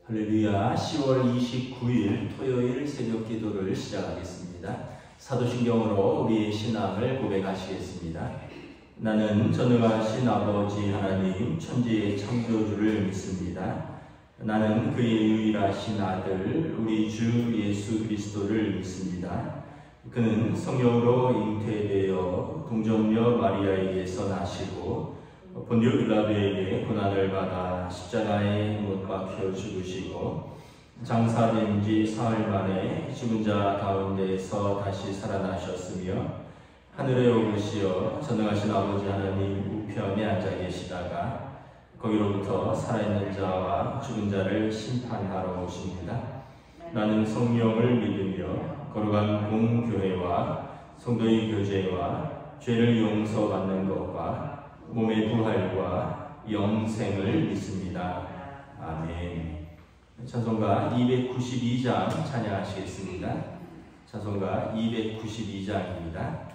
할렐루야. 10월 29일 토요일 새벽 기도를 시작하겠습니다. 사도신경으로 우리의 신앙을 고백하시겠습니다. 나는 전능하신 아버지 하나님 천지의 창조주를 믿습니다. 나는 그의 유일하신 아들 우리 주 예수 그리스도를 믿습니다. 그는 성령으로 잉태되어 동정녀 마리아에게서 나시고 본디오 빌라도에게 고난을 받아 십자가에 못 박혀 죽으시고 장사된 지 사흘 만에 죽은 자 가운데서 다시 살아나셨으며 하늘에 오르시어 전능하신 아버지 하나님 우편에 앉아 계시다가 거기로부터 살아있는 자와 죽은 자를 심판하러 오십니다. 나는 성령을 믿으며 거룩한 공교회와 성도의 교제와 죄를 용서받는 것과 몸의 부활과 영생을 믿습니다. 아멘. 찬송가 292장 찬양하시겠습니다. 찬송가 292장입니다.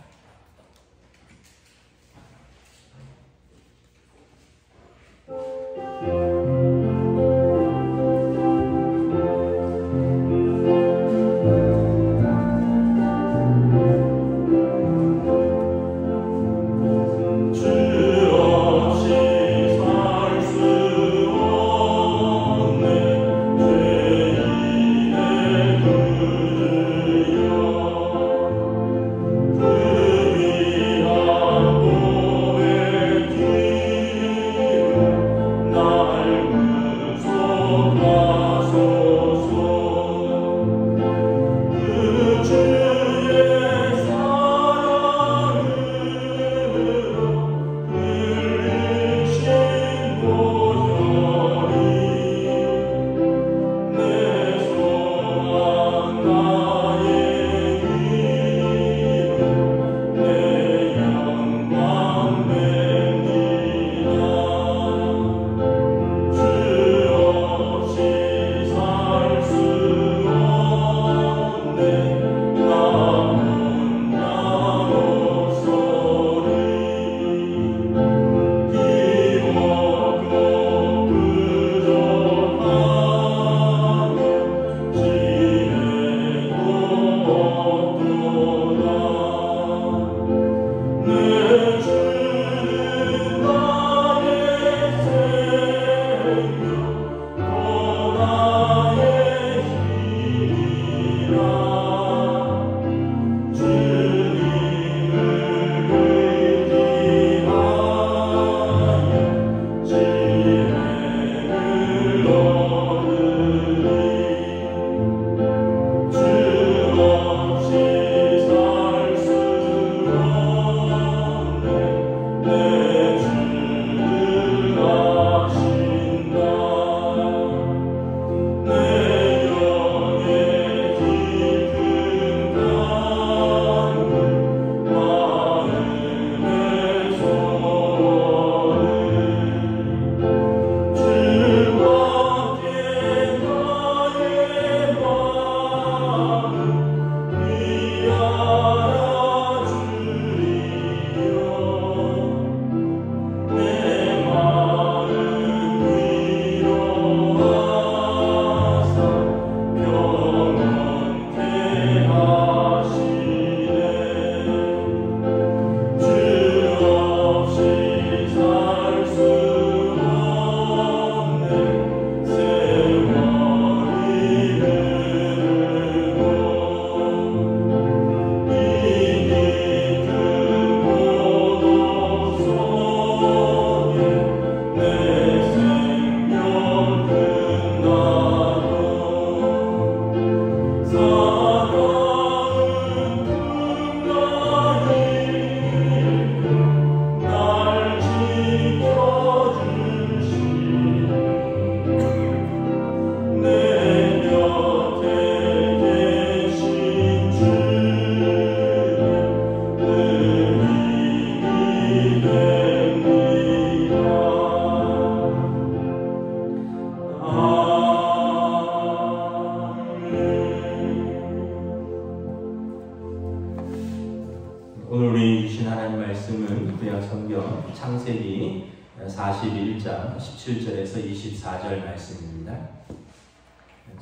창세기 41장 17절에서 24절 말씀입니다.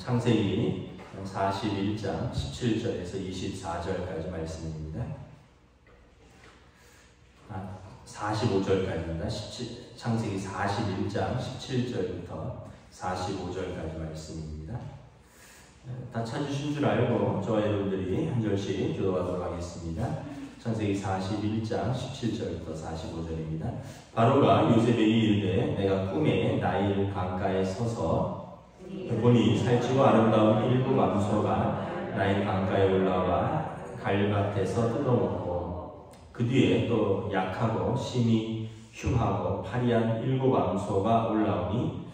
창세기 41장 17절에서 24절까지 말씀입니다. 45절까지입니다. 창세기 41장 17절부터 45절까지 말씀입니다. 다 찾으신 줄 알고 저와 여러분들이 한 절씩 교도하도록 하겠습니다. 창세기 41장 17절부터 45절입니다. 바로가 요셉에게 이르되 내가 꿈에 나일 강가에 서서 보니 살찌고 아름다운 일곱 암소가 나일 강가에 올라와 갈밭에서 뜯어먹고 그 뒤에 또 약하고 심히 흉하고 파리한 일곱 암소가 올라오니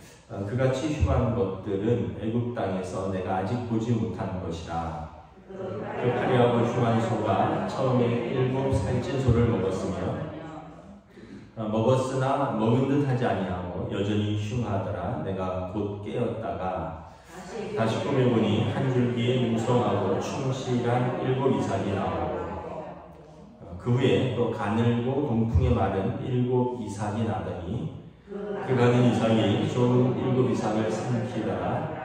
그같이 흉한 것들은 애굽 땅에서 내가 아직 보지 못한 것이라. 그 파리하고 흉한 소가 처음에 일곱 살찐 소를 먹었으나 먹은 듯 하지 아니하고 여전히 흉하더라. 내가 곧 깨었다가 다시 꿈에 보니 한 줄기에 무성하고 충실한 일곱 이삭이 나오고 그 후에 또 가늘고 동풍에 마른 일곱 이삭이 나더니 그 가는 이삭이 좋은 일곱 이삭을 삼키더라.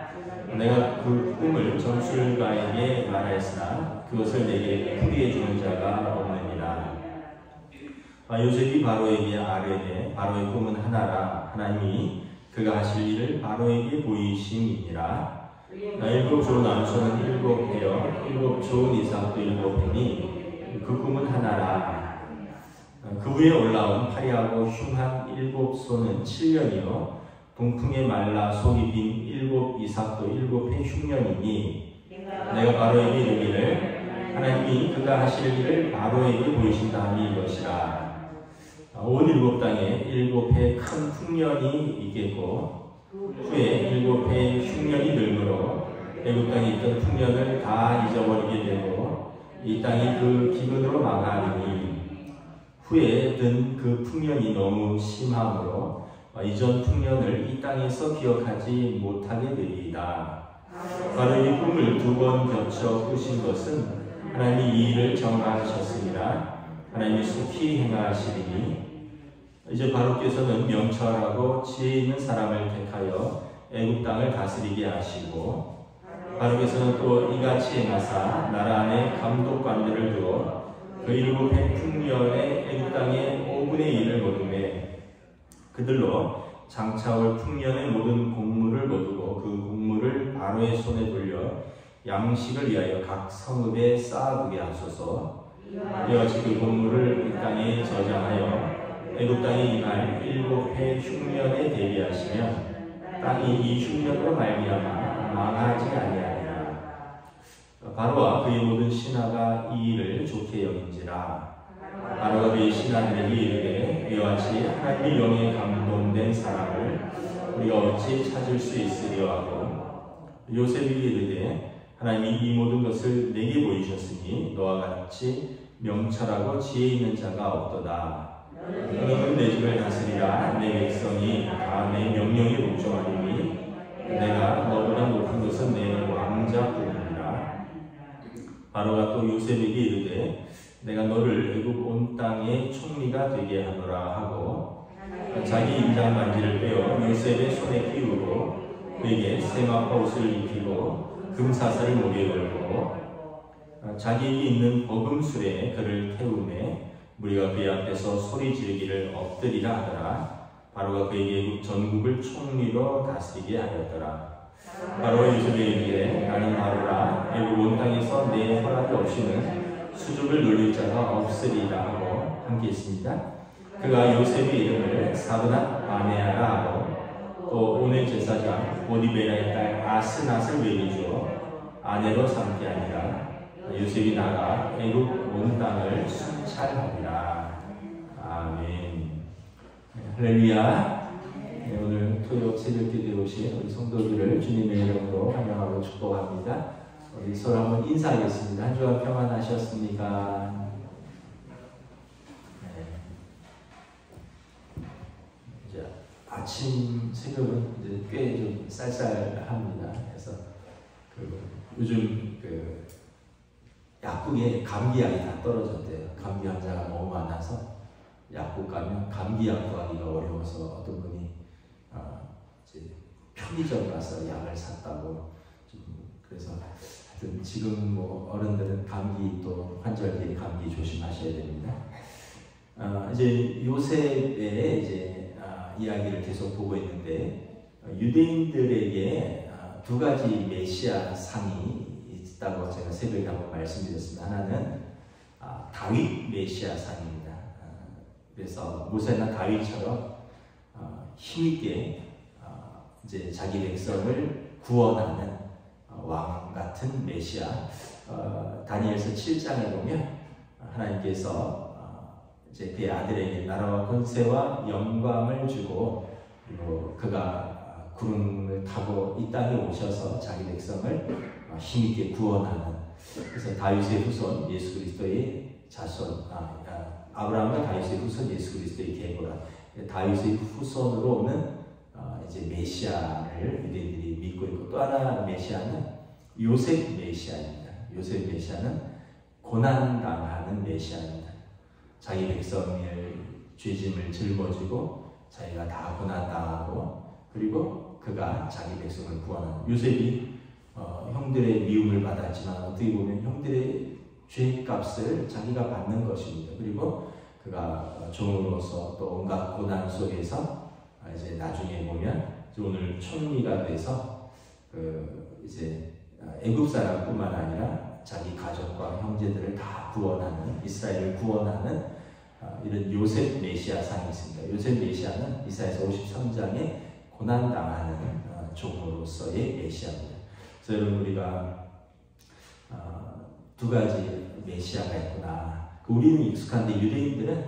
내가 그 꿈을 점술가에게 말하였으나 그것을 내게 풀이해 주는 자가 없느니라. 요셉이 바로에게 아뢰되 바로의 꿈은 하나라. 하나님이 그가 하실 일을 바로에게 보이심이니라. 일곱 좋은 암소는 일곱 해여 일곱 좋은 이삭도 일곱 해니 그 꿈은 하나라. 그 후에 올라온 파리하고 흉한 일곱 소는 7년이요 동풍에 말라 속이 빈 일곱 이삭도 일곱 해 흉년이니 내가 바로에게 이르기를 하나님이 그가 하실 일을 바로에게 보이신다 하니 이것이라. 온 일곱 땅에 일곱 해 큰 풍년이 있겠고 후에 일곱 해 흉년이 늙으로 애굽 땅에 있던 풍년을 다 잊어버리게 되고 이 땅이 그 기근으로 망하리니 후에 든 그 풍년이 너무 심함으로 이전 풍년을 이 땅에서 기억하지 못하게 되리이다. 바로 이 꿈을 두 번 겹쳐 꾸신 것은 하나님이 이 일을 정하셨습니다. 하나님이 속히 행하시리니 이제 바로께서는 명철하고 지혜 있는 사람을 택하여 애굽 땅을 다스리게 하시고 바로께서는 또 이같이 행하사 나라 안에 감독관들을 두어 그 일곱 해 풍년에 애굽 땅의 5분의 1을 거두매 그들로 장차올 풍년의 모든 곡물을 거두고 그 곡물을 바로의 손에 돌려 양식을 위하여 각 성읍에 쌓아두게 하소서. 이와 같이 그 곡물을 이 땅에 저장하여 애굽 땅에 임할 일곱 해 흉년에 대비하시면 땅이 이 흉년으로 말미암아 망하지 아니하리라. 바로와 그의 모든 신하가 이 일을 좋게 여긴지라. 바로가 그의 신하들에게 이르되 이와 같이 하나님의 영에 감동된 사람을 우리가 어찌 찾을 수 있으리요 하고 요셉에게 이르되 하나님이 이 모든 것을 내게 보이셨으니 너와 같이 명철하고 지혜 있는 자가 없도다. 너는 내 집을 다스리라. 내 백성이 다 내 명령에 복종하리니 내가 너보다 높은 것은 내 왕자뿐이니라. 바로가 또 요셉에게 이르되 내가 너를 애굽 온 땅의 총리가 되게 하노라 하고 자기 인장 반지를 빼어 요셉의 손에 끼우고 그에게 세마포 옷을 입히고 금사슬을 목에 걸고 자기에게 있는 버금술에 그를 태우매 무리가 그의 앞에서 소리 지르기를 엎드리라 하더라. 바로가 그에게 애굽 전국을 총리로 다스리게 하였더라. 바로가 요셉에게 이르되 나는 바로라. 애굽 온 땅에서 내 허락이 없이는 수족을 놀릴 자가 없으리라 하고 함께 있습니다. 그가 요셉의 이름을 사브낫 바네아라 하고 또 온의 제사장 보디베라의 딸 아스낫을 외리주어 아내로 삼게 하니라. 요셉이 나가 애굽 온 땅을 순찰하니라. 아멘. 할렐루야. 네, 오늘 토요 새벽기도에 오신 우리 성도들을 주님의 이름으로 환영하고 축복합니다. 우리 서로 한번 인사하겠습니다. 한 주간 평안하셨습니까? 네. 이제 아침 새벽은 이제 꽤 좀 쌀쌀합니다. 그래서 요즘 약국에 감기약이 다 떨어졌대요. 감기 환자가 너무 많아서 약국 가면 감기약 구하기가 어려워서 어떤 분이 이제 편의점 가서 약을 샀다고 그래서 하여튼 지금 뭐 어른들은 감기 또 환절기 감기 조심하셔야 됩니다. 이제 요셉의 이제 이야기를 계속 보고 있는데 유대인들에게 두 가지 메시아 상이 있다고 제가 새벽에 한번 말씀드렸습니다. 하나는 다윗 메시아 상입니다. 그래서 모세나 다윗처럼 힘있게 이제 자기 백성을 구원하는 왕 같은 메시아. 다니엘서 7장에 보면 하나님께서 이제 그의 아들에게 나라와 권세와 영광을 주고 그리고 그가 구름을 타고 이 땅에 오셔서 자기 백성을 힘있게 구원하는, 그래서 다윗의 후손 예수 그리스도의 자손, 아브라함과 다윗의 후손 예수 그리스도의 계보라, 다윗의 후손으로 오는 이제 메시아를 유대인들이 믿고 있고, 또 하나 메시아는 요셉 메시아입니다. 요셉 메시아는 고난당하는 메시아입니다. 자기 백성의 죄짐을 짊어지고 자기가 다 고난당하고 그리고 그가 자기 백성을 구원하는, 요셉이 형들의 미움을 받았지만 어떻게 보면 형들의 죄값을 자기가 받는 것입니다. 그리고 그가 종으로서 또 온갖 고난 속에서 이제 나중에 보면 오늘 총리가 돼서 이제 애굽 사람뿐만 아니라 자기 가족과 형제들을 다 구원하는, 이스라엘을 구원하는 이런 요셉 메시아상이 있습니다. 요셉 메시아는 이사야서 53장에 고난당하는 종으로서의 메시아입니다. 그래서 여러분, 우리가 두 가지 메시아가 있구나. 우리는 익숙한데 유대인들은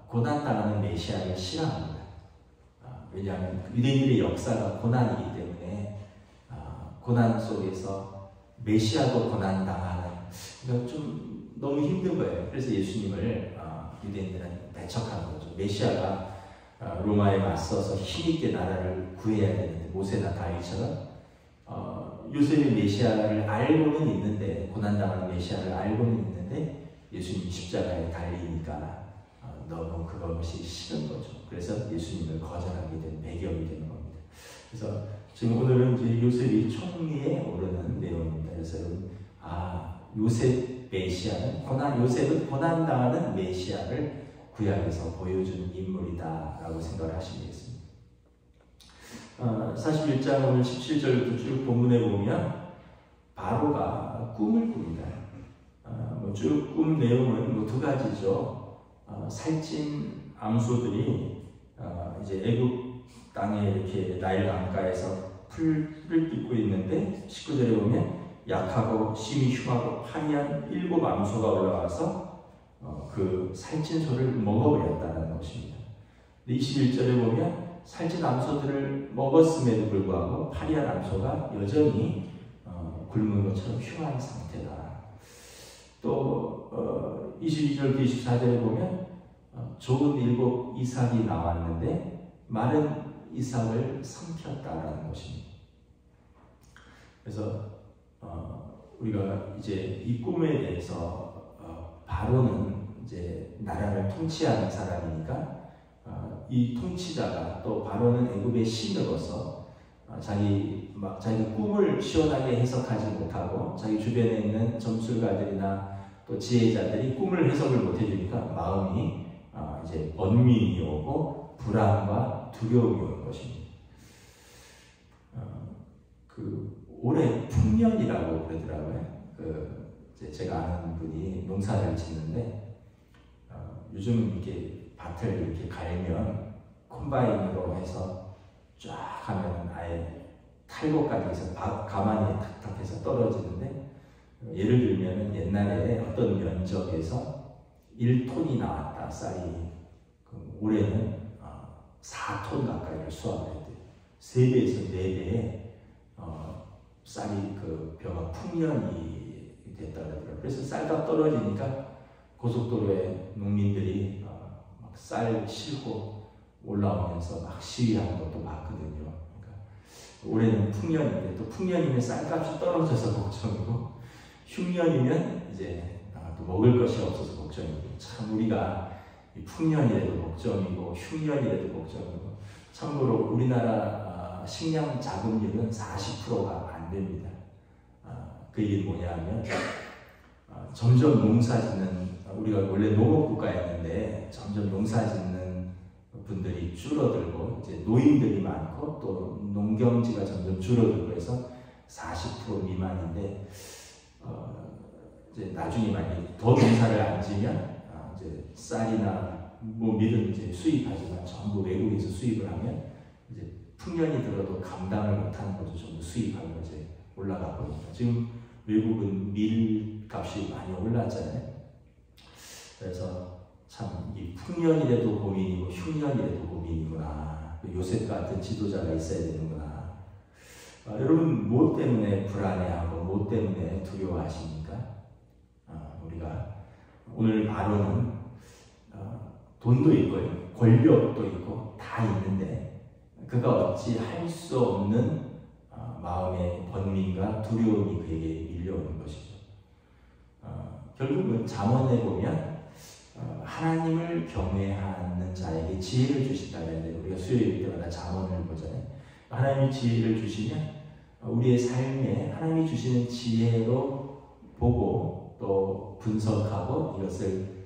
고난당하는 메시아를 싫어합니다. 왜냐하면 유대인들의 역사가 고난이기 때문에 고난 속에서 메시아도 고난당하는, 그러니까 좀 너무 힘든 거예요. 그래서 예수님을 유대인들은 배척하는 거죠. 메시아가 로마에 맞서서 힘있게 나라를 구해야 되는데, 모세나 다윗처럼 요셉의 메시아를 알고는 있는데, 고난당하는 메시아를 알고는 있는데 예수님이 십자가에 달리니까 너무 그것이 싫은 거죠. 그래서 예수님을 거절하게 된 배경이 되는 겁니다. 그래서 지금 오늘은 이제 요셉이 총리에 오르는 내용입니다. 그래서 요셉 메시아는 요셉은 고난당하는 메시아를 구약에서 보여주는 인물이다라고 생각을 하시면 되겠습니다. 41장 오늘 17절부터 쭉 본문에 보면 바로가 꿈을 꿉니다. 쭉 꿈 내용은 두 가지죠. 살찐 암소들이 이제 애굽 땅에 이렇게 나일 강가에서 풀을 뜯고 있는데, 19절에 보면 약하고 심히 흉하고 파리한 7 암소가 올라와서 그 살찐 소를 먹어버렸다는 것입니다. 21절에 보면 살찐 암소들을 먹었음에도 불구하고 파리한 암소가 여전히 굶은 것처럼 흉한 상태다. 또 22절부터 24절에 보면 좋은 7 이삭이 나왔는데 마른 이삭을 삼켰다라는 것입니다. 그래서 우리가 이제 이 꿈에 대해서 바로는 이제 나라를 통치하는 사람이니까 이 통치자가, 또 바로는 애굽의 신으로서 자기 꿈을 시원하게 해석하지 못하고 자기 주변에 있는 점술가들이나 또 지혜자들이 꿈을 해석을 못해주니까 마음이 이제 번민이 오고 불안과 두려움이 오는 것입니다. 올해 풍년이라고 그러더라고요. 이제 제가 아는 분이 농사를 짓는데 요즘 이렇게 밭을 이렇게 갈면 콤바인으로 해서 쫙 하면 아예 탈곡까지 해서 가만히 탁탁해서 떨어지는데, 예를 들면 옛날에 어떤 면적에서 1톤이 나왔다, 쌀이. 올해는 4톤 가까이를 수확을 했대요. 3배에서 4배에 쌀이 벼가 풍년이 됐다 그러더라고요. 그래서 쌀값 떨어지니까 고속도로에 농민들이 막 쌀 싣고 올라오면서 막 시위하는 것도 봤거든요. 그러니까 올해는 풍년인데, 또 풍년이면 쌀값이 떨어져서 걱정이고, 흉년이면 이제 또 먹을 것이 없어서 걱정이고, 참 우리가 이 풍년이라도 걱정이고 흉년이라도 걱정이고. 참고로 우리나라 식량 자급률은 40%가 안 됩니다. 그 얘기는 뭐냐면 점점 농사짓는, 우리가 원래 농업국가였는데 점점 농사짓는 분들이 줄어들고 이제 노인들이 많고 또 농경지가 점점 줄어들고 해서 40% 미만인데 이제 나중에 만약에 더 농사를 안 지면 이제 쌀이나 뭐 밀은 이제 수입하지만 전부 외국에서 수입을 하면 이제 풍년이 들어도 감당을 못하는 것도 전부 수입하면 이제 올라가거든요. 지금 외국은 밀 값이 많이 올랐잖아요. 그래서 참 이 풍년이라도 고민이고 흉년이라도 고민이구나. 요셉 같은 지도자가 있어야 되는구나. 여러분 무엇 때문에 불안해하고 무엇 때문에 두려워하십니까? 우리가 오늘 바로는 돈도 있고요, 권력도 있고 다 있는데 그가 어찌 할 수 없는 마음의 번민과 두려움이 그에게 밀려오는 것이죠. 결국은 잠언에 보면 하나님을 경외하는 자에게 지혜를 주신다고 하는데 우리가 수요일 때마다 잠언을 보잖아요. 하나님이 지혜를 주시면 우리의 삶에 하나님이 주시는 지혜로 보고 또 분석하고 이것을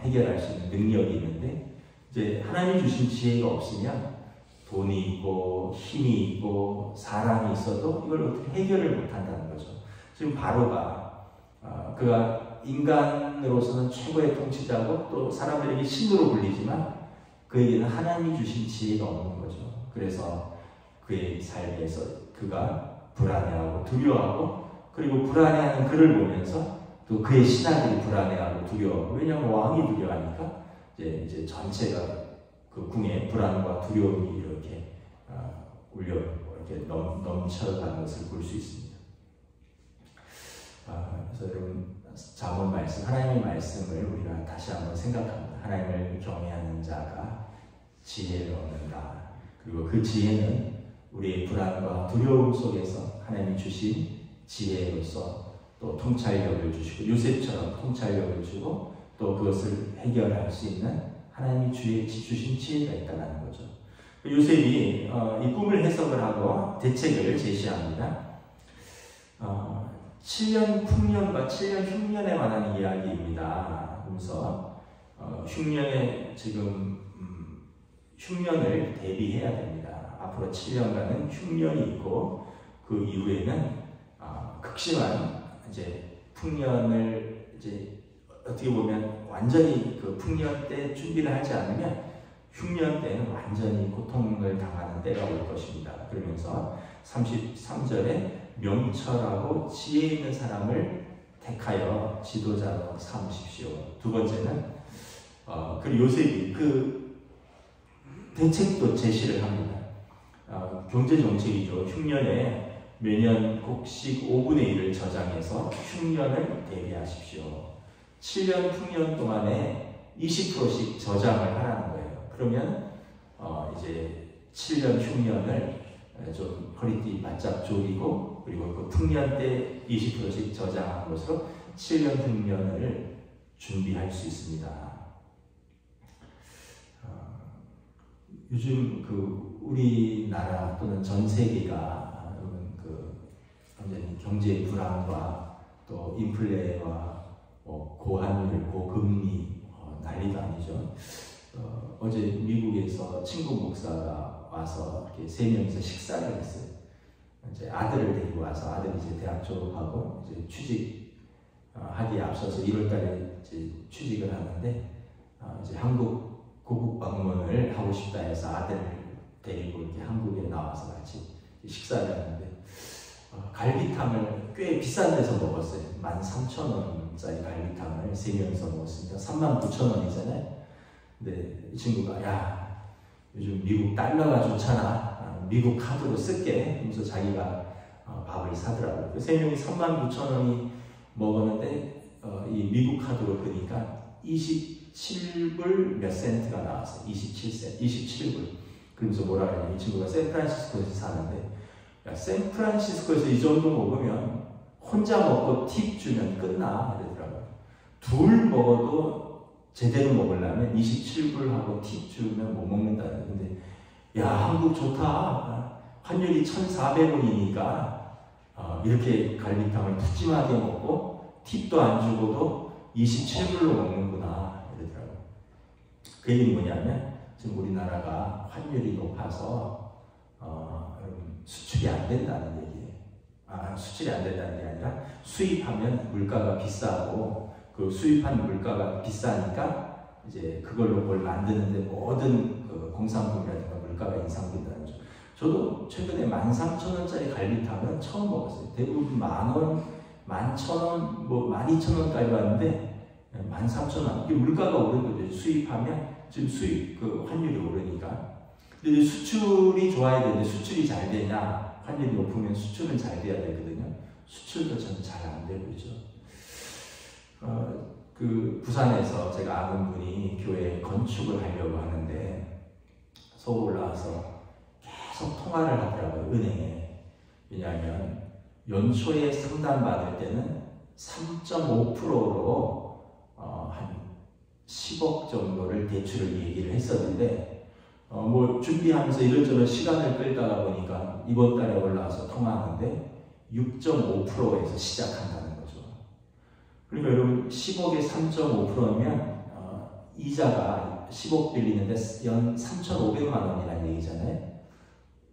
해결할 수 있는 능력이 있는데 이제 하나님이 주신 지혜가 없으면 돈이 있고 힘이 있고 사람이 있어도 이걸 어떻게 해결을 못한다는 거죠. 지금 바로가 그가 인간으로서는 최고의 통치자고 또 사람들에게 신으로 불리지만 그에게는 하나님이 주신 지혜가 없는 거죠. 그래서 그의 삶에서 그가 불안해하고 두려워하고 그리고 불안해하는 그를 보면서 또 그의 신하들이 불안해하고 두려워하고 왜냐하면 왕이 두려워하니까 이제 전체가 그 궁에 불안과 두려움이 이렇게 이렇게 넘쳐가는 것을 볼 수 있습니다. 그래서 여러분 잠언 말씀, 하나님의 말씀을 우리가 다시 한번 생각합니다. 하나님을 경외하는 자가 지혜를 얻는다. 그리고 그 지혜는 우리의 불안과 두려움 속에서 하나님이 주신 지혜로서 또 통찰력을 주시고 요셉처럼 통찰력을 주고 또 그것을 해결할 수 있는 하나님이 주신 지혜가 있다는 거죠. 요셉이 이 꿈을 해석을 하고 대책을 제시합니다. 7년 풍년과 7년 흉년에 관한 이야기입니다. 그래서 흉년에 지금 흉년을 대비해야 됩니다. 앞으로 7년간은 흉년이 있고 그 이후에는 극심한 이제 풍년을 이제 어떻게 보면 완전히 그 풍년 때 준비를 하지 않으면 흉년 때는 완전히 고통을 당하는 때가 올 것입니다. 그러면서 33절에 명철하고 지혜 있는 사람을 택하여 지도자로 삼으십시오. 두 번째는 그리고 요셉이 그 대책도 제시를 합니다. 경제 정책이죠. 흉년에 매년 곡식 5분의 1을 저장해서 흉년을 대비하십시오. 7년 풍년 동안에 20%씩 저장을 하라는 거예요. 그러면 이제 7년 흉년을 좀 허리띠 바짝 조이고 그리고 그 풍년 때 20%씩 저장한 것으로 7년 흉년을 준비할 수 있습니다. 요즘 그 우리나라 또는 전 세계가 완전히 경제 불안과 또 인플레와 고환율, 고금리 난리도 아니죠. 어제 미국에서 친구 목사가 와서 이렇게 3명이서 식사를 했어요. 이제 아들을 데리고 와서 아들이 이제 대학 졸업하고 이제 취직하기에 앞서서 1월달에 이제 취직을 하는데 이제 한국 고국 방문을 하고 싶다 해서 아들을 데리고 이렇게 한국에 나와서 같이 식사를 했는데 갈비탕을 꽤 비싼 데서 먹었어요. 13,000원짜리 갈비탕을 3명이서 먹었으니까 39,000원이잖아요. 근데 이 친구가 야 요즘 미국 달러가 좋잖아. 미국 카드로 쓸게. 하면서 자기가 밥을 사더라고요. 3명이 39,000원이 먹었는데 이 미국 카드로 그러니까 27불 몇 센트가 나왔어요. 27불. 그러면서 뭐라 그러냐면 이 친구가 샌프란시스코에서 사는데 야, 샌프란시스코에서 이 정도 먹으면 혼자 먹고 팁 주면 끝나 이러더라고요. 둘 먹어도 제대로 먹으려면 27불하고 팁 주면 못 먹는다. 근데 야 한국 좋다. 환율이 1,400원이니까 이렇게 갈비탕을 푸짐하게 먹고 팁도 안 주고도 27불로 먹는구나 이러더라고요. 그 얘기는 뭐냐면 지금 우리나라가 환율이 높아서 수출이 안 된다는 얘기예요. 수출이 안 된다는 게 아니라 수입하면 물가가 비싸고 그 수입한 물가가 비싸니까 이제 그걸로 뭘 만드는데 모든 그 공산품이라든가 물가가 인상된다는 거죠. 저도 최근에 13,000원짜리 갈비탕은 처음 먹었어요. 대부분 10,000원, 11,000원, 뭐 12,000원까지 왔는데 13,000원. 이게 물가가 오른 거죠. 수입하면 지금 수입 그 환율이 오르니까. 근데 수출이 좋아야 되는데 수출이 잘 되냐? 환율이 높으면 수출은 잘 돼야 되거든요. 수출도 저는 잘 안 되고 있죠. 그 부산에서 제가 아는 분이 교회 건축을 하려고 하는데 서울 올라와서 계속 통화를 하더라고요. 은행에. 왜냐하면 연초에 상담받을 때는 3.5%로 한 10억 정도를 대출을 얘기를 했었는데 뭐 준비하면서 이런저런 시간을 끌다가 보니까 이번 달에 올라와서 통화하는데 6.5%에서 시작한다는 거죠. 그러니까 여러분 10억에 3.5%면 이자가 10억 빌리는데 연 3,500만 원이라는 얘기잖아요.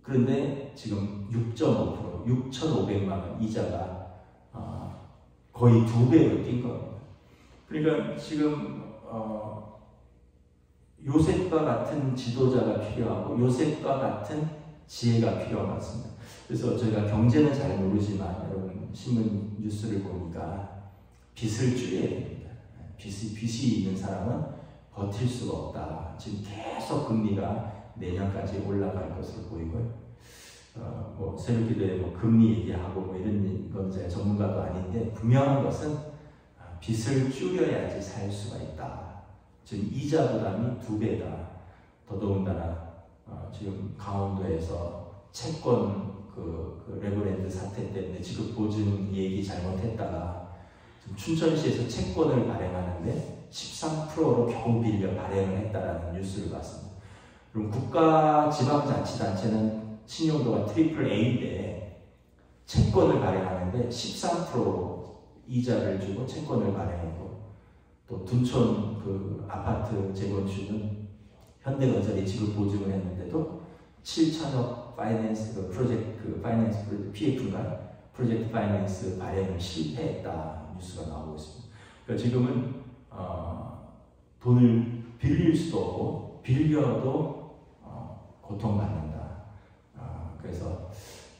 그런데 지금 6.5%, 6,500만 원 이자가 거의 2배로 뛴 겁니다. 그러니까 지금 요셉과 같은 지도자가 필요하고 요셉과 같은 지혜가 필요한 것 같습니다. 그래서 저희가 경제는 잘 모르지만 여러분 신문 뉴스를 보니까 빚을 줄여야 됩니다. 빚이 있는 사람은 버틸 수가 없다. 지금 계속 금리가 내년까지 올라갈 것으로 보이고요. 뭐 새벽기도에 뭐 금리 얘기하고 뭐 이런 건 제가 전문가도 아닌데 분명한 것은 빚을 줄여야지 살 수가 있다. 지금 이자 부담이 2배다. 더더군다나 지금 강원도에서 채권 그 레버랜드 사태 때문에 지급 보증 얘기 잘못했다가 지금 춘천시에서 채권을 발행하는데 13%로 겨우 빌려 발행을 했다라는 뉴스를 봤습니다. 그럼 국가 지방자치단체는 신용도가 트리플 A인데 채권을 발행하는데 13% 이자를 주고 채권을 발행했고 또 둔촌 그 아파트 재건축은 현대건설이 지급 보증을 했는데도 7천억 파이낸스 프로젝트 PF인가 프로젝트 파이낸스 발행을 실패했다 뉴스가 나오고 있습니다. 그러니까 지금은 돈을 빌릴 수도 없고 빌려도 고통받는다. 그래서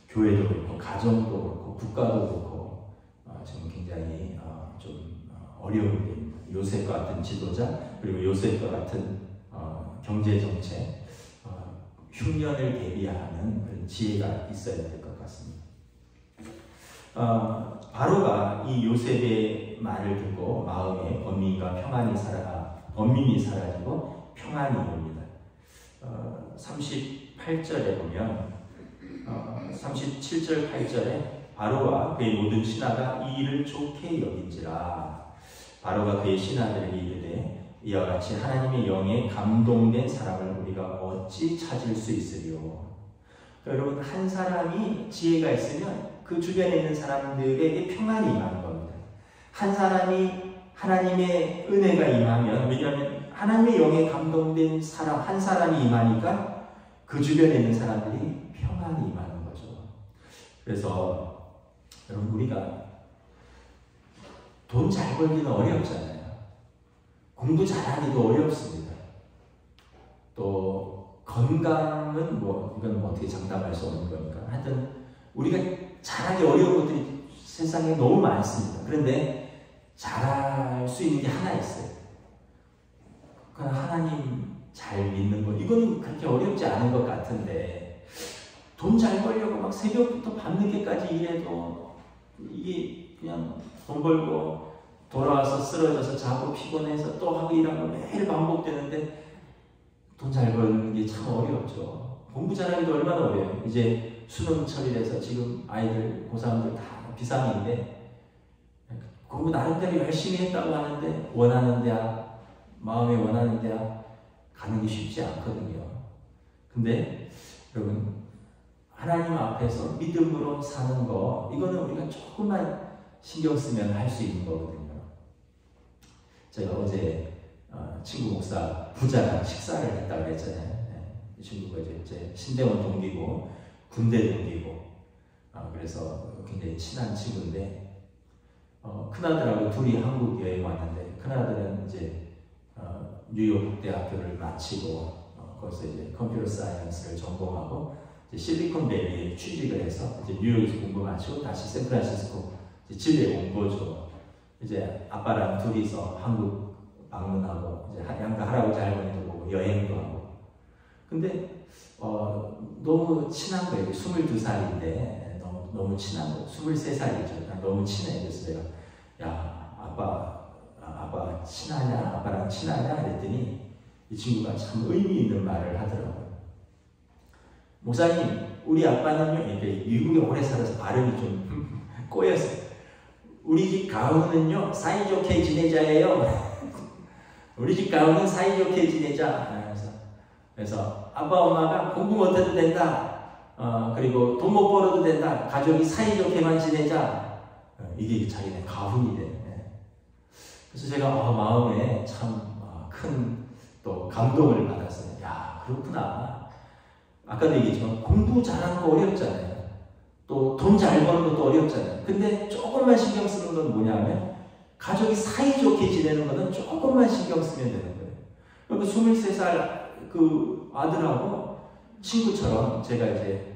교회도 그렇고 가정도 그렇고 국가도 그렇고 지금 굉장히 좀 어려운 때입니다. 요셉과 같은 지도자 그리고 요셉과 같은 경제정책 흉년을 대비하는 그런 지혜가 있어야 될 것 같습니다. 바로가 이 요셉의 말을 듣고 마음에 번민이 사라지고 평안이 옵니다. 38절에 보면 37절 8절에 바로와 그의 모든 신하가 이 일을 좋게 여긴지라. 바로가 그의 신하들에게 이르되 이와 같이 하나님의 영에 감동된 사람을 우리가 어찌 찾을 수 있으리요. 그러니까 여러분 한 사람이 지혜가 있으면 그 주변에 있는 사람들에게 평안이 임하는 겁니다. 한 사람이 하나님의 은혜가 임하면 왜냐하면 하나님의 영에 감동된 사람 한 사람이 임하니까 그 주변에 있는 사람들이 평안이 임하는 거죠. 그래서 여러분 우리가 돈 잘 벌기는 어렵잖아요. 공부 잘하기도 어렵습니다. 또 건강은 이건 어떻게 장담할 수 없는 거니까 하여튼 우리가 잘하기 어려운 것들이 세상에 너무 많습니다. 그런데 잘할 수 있는 게 하나 있어요. 하나님 잘 믿는 것. 이거는 그렇게 어렵지 않은 것 같은데 돈 잘 벌려고 막 새벽부터 밤늦게까지 일해도 이게 그냥 돈 벌고 돌아와서 쓰러져서 자고 피곤해서 또 하고 일하고 매일 반복되는데 돈 잘 벌는 게 참 어렵죠. 공부 잘하기도 얼마나 어려워요. 이제 수능철이라서 지금 아이들 고3들 다 비상인데 공부 나름대로 열심히 했다고 하는데 원하는 대학 마음에 원하는 대학 가는 게 쉽지 않거든요. 근데 여러분 하나님 앞에서 믿음으로 사는 거, 이거는 우리가 조금만 신경 쓰면 할 수 있는 거거든요. 제가 어제 친구 목사 부자랑 식사를 했다고 그랬잖아요. 이 친구가 이제 신대원 동기고 군대 동기고 그래서 굉장히 친한 친구인데 큰아들하고 둘이 한국 여행 왔는데 큰아들은 이제 뉴욕 대학교를 마치고 거기서 이제 컴퓨터 사이언스를 전공하고 이제 실리콘밸리에 취직을 해서 이제 뉴욕에서 공부 마치고 다시 샌프란시스코 집에 온 거죠. 이제 아빠랑 둘이서 한국 방문하고 이제 양가 할아버지 할머니도 보고 여행도 하고. 근데 너무 친한 거예요. 22살인데 너무 친한 거. 23살이죠. 너무 친해. 그래서 내가 야 아빠 친하냐? 아빠랑 친하냐? 그랬더니 이 친구가 참 의미 있는 말을 하더라고요. 목사님, 우리 아빠는요, 미국에 오래 살아서 발음이 좀 꼬였어요. 우리 집 가훈은요, 사이좋게 지내자예요. 우리 집 가훈은 사이좋게 지내자. 그래서 아빠, 엄마가 공부 못해도 된다. 그리고 돈 못 벌어도 된다. 가족이 사이좋게만 지내자. 이게 자기네 가훈이래. 그래서 제가 마음에 참 큰 또 감동을 받았어요. 야, 그렇구나. 아까도 얘기했지만 공부 잘하는 거 어렵잖아요. 또 돈 잘 버는 것도 어렵잖아요. 근데 조금만 신경 쓰는 건 뭐냐면 가족이 사이좋게 지내는 거는 조금만 신경 쓰면 되는 거예요. 그러니까 23살 그 아들하고 친구처럼 제가 이제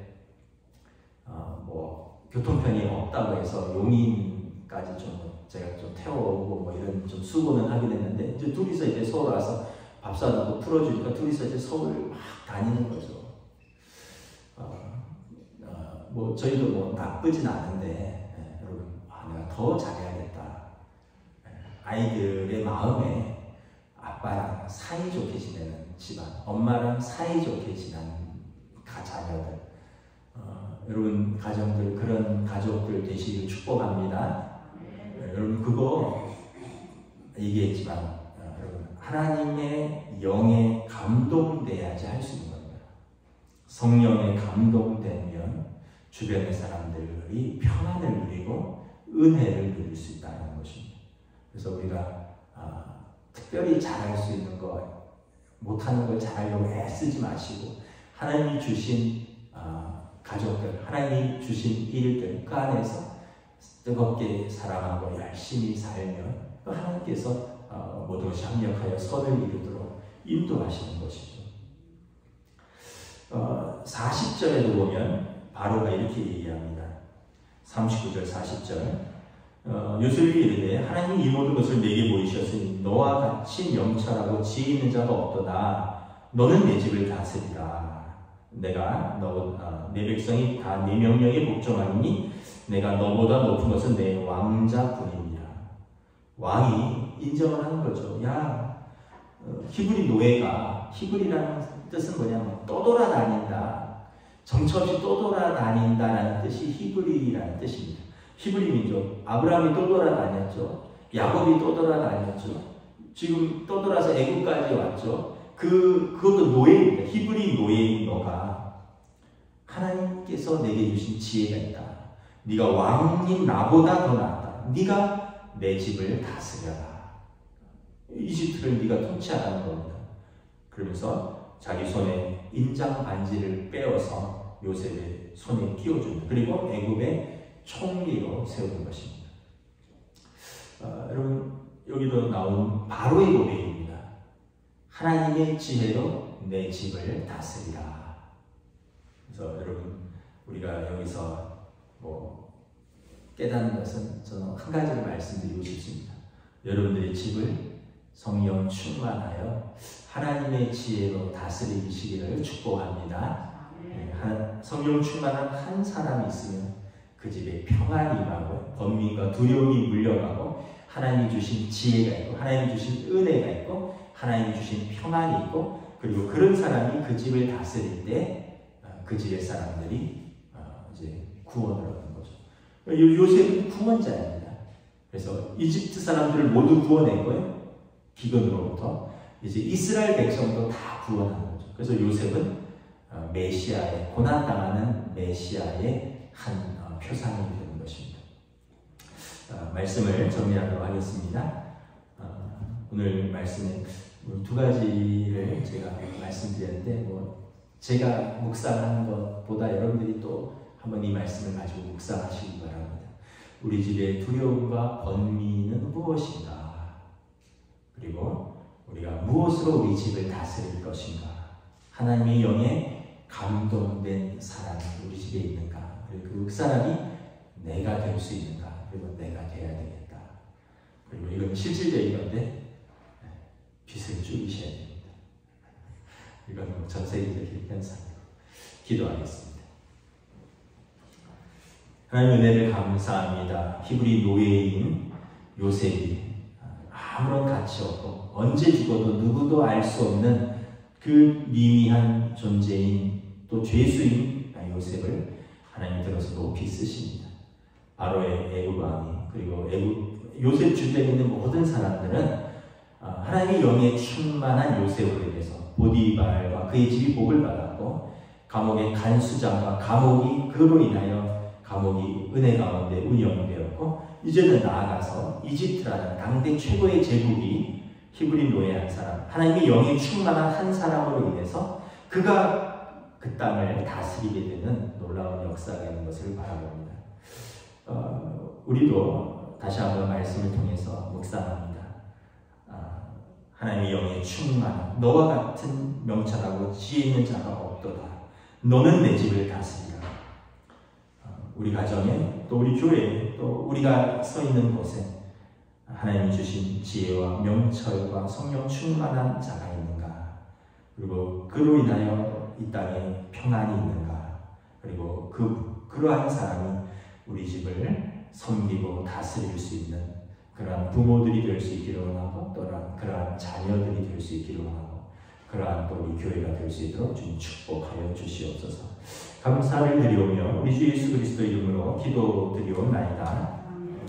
교통편이 없다고 해서 용인까지 제가 좀 태워오고 이런 좀 수고는 하긴 했는데 이제 둘이서 이제 서울 와서 밥 사놓고 풀어주니까 둘이서 이제 서울 막 다니는 거죠. 저희도 나쁘진 않은데 여러분 내가 더 잘해야겠다. 아이들의 마음에 아빠랑 사이좋게 지내는 집안, 엄마랑 사이좋게 지내는 자녀들, 여러분 가정들 그런 가족들 되시길 축복합니다. 여러분 그거 얘기했지만 여러분 하나님의 영에 감동돼야지 할 수 있는 겁니다. 성령에 감동되면 주변의 사람들이 평안을 누리고 은혜를 누릴 수 있다는 것입니다. 그래서 우리가 특별히 잘할 수 있는 거, 못하는 걸 잘하려고 애쓰지 마시고 하나님이 주신 가족들, 하나님이 주신 일들 그 안에서 뜨겁게 사랑하고 열심히 살면 하나님께서 모든 것이 합력하여 선을 이루도록 인도하시는 것이죠. 40절에도 보면 바로가 이렇게 얘기합니다. 39절 40절 요셉이 이르되 하나님이 이 모든 것을 내게 보이셨으니 너와 같이 명철하고 지혜 있는 자가 없도다. 너는 내 집을 다스리라. 내가 내 백성이 다 내 명령에 복종하니 내가 너보다 높은 것은 내 왕자뿐이니라. 왕이 인정을 하는 거죠. 야, 히브리 노예가, 히브리라는 뜻은 뭐냐면 떠돌아다닌다. 정처 없이 떠돌아다닌다라는 뜻이 히브리라는 뜻입니다. 히브리 민족, 아브라함이 떠돌아다녔죠. 야곱이 떠돌아다녔죠. 지금 떠돌아서 애굽까지 왔죠. 그것도 노예입니다. 히브리 노예인 너가 하나님께서 내게 주신 지혜가 있다. 네가 왕인 나보다 더 낫다. 네가 내 집을 다스려라. 이집트를 네가 통치하라는 겁니다. 그러면서 자기 손에 인장 반지를 빼어서 요셉의 손에 끼워줍니다. 그리고 애굽의 총리로 세우는 것입니다. 여러분 여기도 나온 바로의 고백입니다. 하나님의 지혜로 내 집을 다스리라. 그래서 여러분 우리가 여기서 깨닫는 것은 저는 한 가지를 말씀드리고 싶습니다. 여러분들의 집을 성령 충만하여 하나님의 지혜로 다스리시기를 축복합니다. 성령 충만한 한 사람이 있으면 그 집에 평안이 임하고 번민과 두려움이 물려가고 하나님이 주신 지혜가 있고 하나님이 주신 은혜가 있고 하나님이 주신 평안이 있고 그리고 그런 사람이 그 집을 다스릴 때 그 집의 사람들이 이제 구원을 얻는 거죠. 요셉은 구원자입니다. 그래서 이집트 사람들을 모두 구원했고요. 기근으로부터 이제 이스라엘 백성도 다 구원하는 거죠. 그래서 요셉은 메시아의 고난당하는 메시아의 한 표상이 되는 것입니다. 말씀을 정리하도록 하겠습니다. 오늘 말씀에 두 가지를 제가 말씀드렸는데 제가 묵상하는 것보다 여러분들이 또 한번 이 말씀을 가지고 묵상하시기 바랍니다. 우리 집의 두려움과 번민은 무엇인가? 그리고 우리가 무엇으로 우리 집을 다스릴 것인가? 하나님의 영에 감동된 사람이 우리 집에 있는가? 그리고 그 사람이 내가 될 수 있는가? 그리고 내가 돼야 되겠다. 그리고 이건 실질적인 건데 빚을 줄이셔야 됩니다. 이건 전 세계적인 현상이고 기도하겠습니다. 하나님 은혜를 감사합니다. 히브리 노예인 요셉이 아무런 가치 없고 언제 죽어도 누구도 알 수 없는 그 미미한 존재인 또 죄수인 요셉을 하나님 들어서 높이 쓰십니다. 바로의 애굽 왕이 그리고 요셉 주변에 있는 모든 사람들은 하나님의 영에 충만한 요셉으로 인해서 보디발과 그의 집이 복을 받았고 감옥의 간수장과 감옥이 그로 인하여 감옥이 은혜 가운데 운영되었고 이제는 나아가서 이집트라는 당대 최고의 제국이 히브리 노예 한 사람 하나님의 영에 충만한 한 사람으로 인해서 그가 그 땅을 다스리게 되는 놀라운 역사가 있는 것을 바라봅니다. 우리도 다시 한번 말씀을 통해서 묵상합니다. 하나님의 영에 충만한 너와 같은 명철하고 지혜 있는 자가 없도다. 너는 내 집을 다스리라. 우리 가정에 또 우리 교회에 또 우리가 서 있는 곳에 하나님이 주신 지혜와 명철과 성령 충만한 자가 있는가? 그리고 그로 인하여 이 땅에 평안이 있는가? 그리고 그러한 사람이 우리 집을 섬기고 다스릴 수 있는 그러한 부모들이 될 수 있기를 원하고 또한 그러한 자녀들이 될 수 있기를 원하고 그러한 또 우리 교회가 될 수 있도록 주님 축복하여 주시옵소서. 감사를 드리오며 우리 주 예수 그리스도 이름으로 기도드리옵나이다.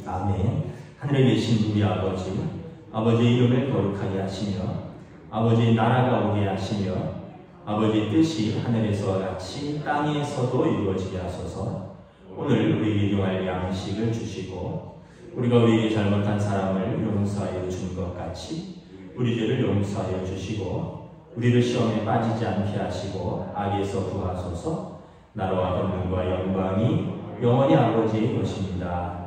아멘. 하늘에 계신 우리 아버지의 이름을 거룩하게 하시며 아버지의 나라가 오게 하시며 아버지의 뜻이 하늘에서와 같이 땅에서도 이루어지게 하소서. 오늘 우리에게 용할 양식을 주시고 우리가 우리에게 잘못한 사람을 용서하여 준 것 같이 우리 죄를 용서하여 주시고 우리를 시험에 빠지지 않게 하시고 악에서 구하소서. 나라와 권능과 영광이 영원히 아버지의 것입니다.